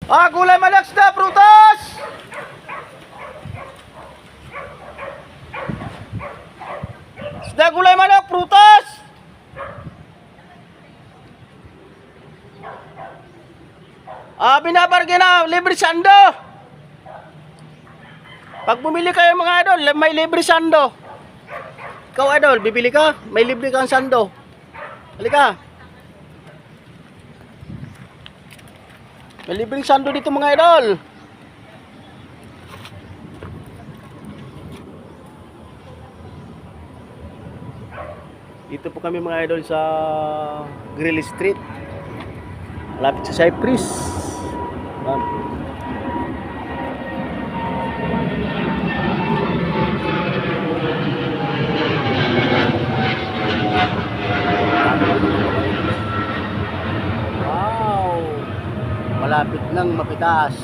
Gulay manok, isda, prutas. Isda, gulay manok, prutas. Binabargain na, libre sando. Pag bumili kayo mga idol, may libre sando. Ikaw idol, bibili ka? May libre kang sando. Halika. May libreng sando dito mga idol. Dito po kami mga idol sa Grill Street. Malapit sa Cypress. Wow! Malapit nang mapitas.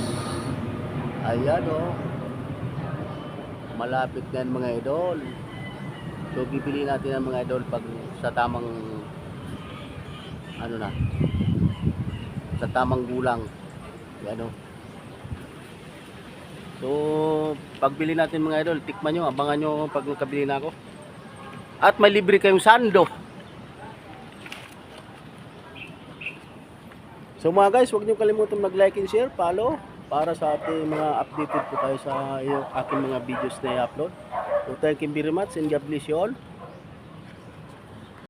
Ayan o. Malapit na yan mga idol. So bibili natin ang mga idol pag sa tamang ano na, sa tamang gulang. Yan o. So pagbili natin mga idol, tikman nyo, abangan nyo pag nakabili na ako. At may libre kayong sando. So mga guys, huwag nyo kalimutan mag-like and share, follow para sa ating mga updated po tayo sa aking mga videos na i-upload. So thank you very much and God bless you all.